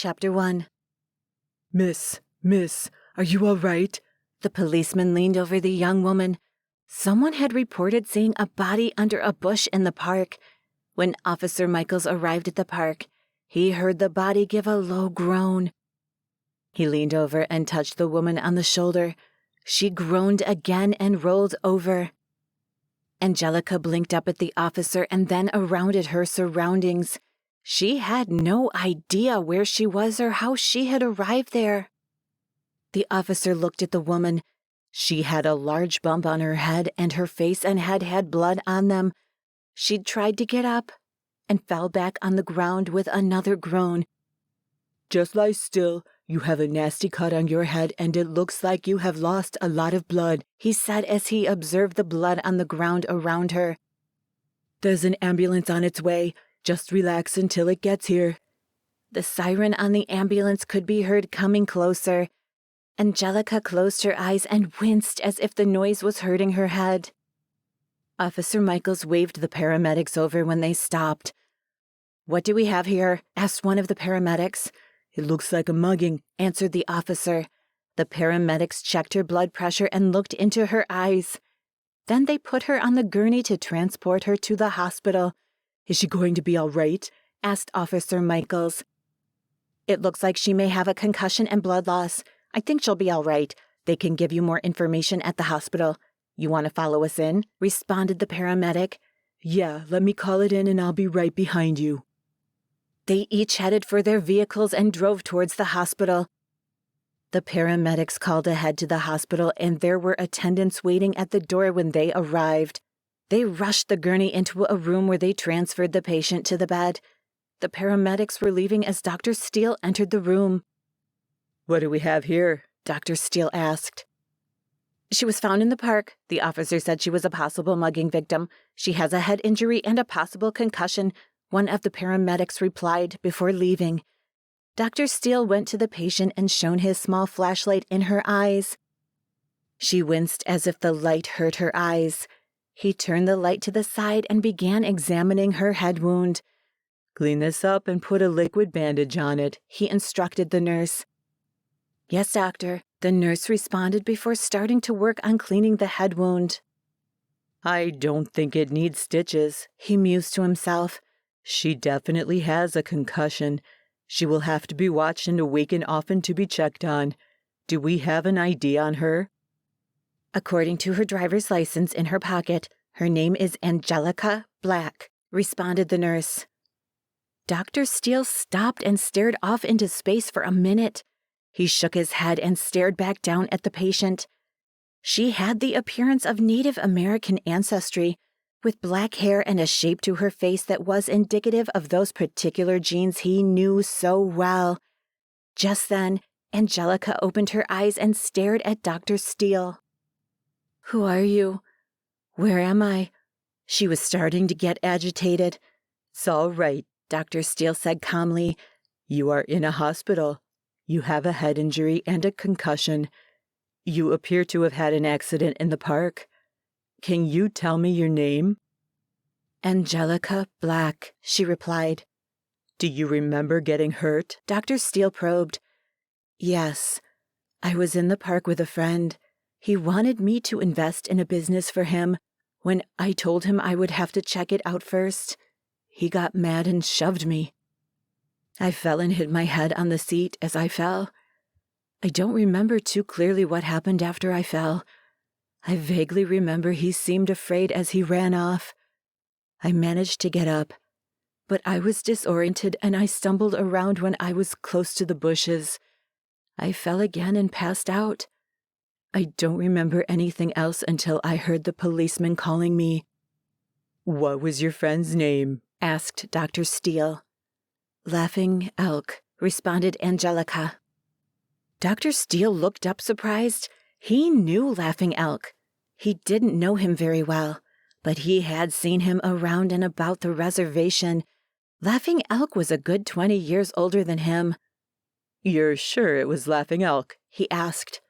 Chapter 1. Miss, are you all right? The policeman leaned over the young woman. Someone had reported seeing a body under a bush in the park. When Officer Michaels arrived at the park, he heard the body give a low groan. He leaned over and touched the woman on the shoulder. She groaned again and rolled over. Angelica blinked up at the officer and then around at her surroundings. She had no idea where she was or how she had arrived there. The officer looked at the woman. She had a large bump on her head, and her face and head had blood on them. She'd tried to get up and fell back on the ground with another groan. Just lie still. You have a nasty cut on your head, and it looks like you have lost a lot of blood, he said as he observed the blood on the ground around her. There's an ambulance on its way. Just relax until it gets here. The siren on the ambulance could be heard coming closer. Angelica closed her eyes and winced as if the noise was hurting her head. Officer Michaels waved the paramedics over when they stopped. "What do we have here?" asked one of the paramedics. "It looks like a mugging," answered the officer. The paramedics checked her blood pressure and looked into her eyes. Then they put her on the gurney to transport her to the hospital. "Is she going to be all right?" asked Officer Michaels. "It looks like she may have a concussion and blood loss. I think she'll be all right. They can give you more information at the hospital. You want to follow us in?" responded the paramedic. "Yeah, let me call it in and I'll be right behind you." They each headed for their vehicles and drove towards the hospital. The paramedics called ahead to the hospital, and there were attendants waiting at the door when they arrived. They rushed the gurney into a room where they transferred the patient to the bed. The paramedics were leaving as Dr. Steele entered the room. "What do we have here?" Dr. Steele asked. "She was found in the park. The officer said she was a possible mugging victim. She has a head injury and a possible concussion," one of the paramedics replied before leaving. Dr. Steele went to the patient and shone his small flashlight in her eyes. She winced as if the light hurt her eyes. He turned the light to the side and began examining her head wound. "Clean this up and put a liquid bandage on it," he instructed the nurse. "Yes, doctor," the nurse responded before starting to work on cleaning the head wound. "I don't think it needs stitches," he mused to himself. "She definitely has a concussion. She will have to be watched and awaken often to be checked on. Do we have an ID on her?" "According to her driver's license in her pocket, her name is Angelica Black," responded the nurse. Dr. Steele stopped and stared off into space for a minute. He shook his head and stared back down at the patient. She had the appearance of Native American ancestry, with black hair and a shape to her face that was indicative of those particular genes he knew so well. Just then, Angelica opened her eyes and stared at Dr. Steele. "Who are you? Where am I?" She was starting to get agitated. "It's all right," Dr. Steele said calmly. "You are in a hospital. You have a head injury and a concussion. You appear to have had an accident in the park. Can you tell me your name?" "Angelica Black," she replied. "Do you remember getting hurt?" Dr. Steele probed. "Yes. I was in the park with a friend. He wanted me to invest in a business for him. When I told him I would have to check it out first, he got mad and shoved me. I fell and hit my head on the seat as I fell. I don't remember too clearly what happened after I fell. I vaguely remember he seemed afraid as he ran off. I managed to get up, but I was disoriented and I stumbled around when I was close to the bushes. I fell again and passed out. I don't remember anything else until I heard the policeman calling me." "What was your friend's name?" asked Dr. Steele. "Laughing Elk," responded Angelica. Dr. Steele looked up surprised. He knew Laughing Elk. He didn't know him very well, but he had seen him around and about the reservation. Laughing Elk was a good 20 years older than him. "You're sure it was Laughing Elk?" he asked.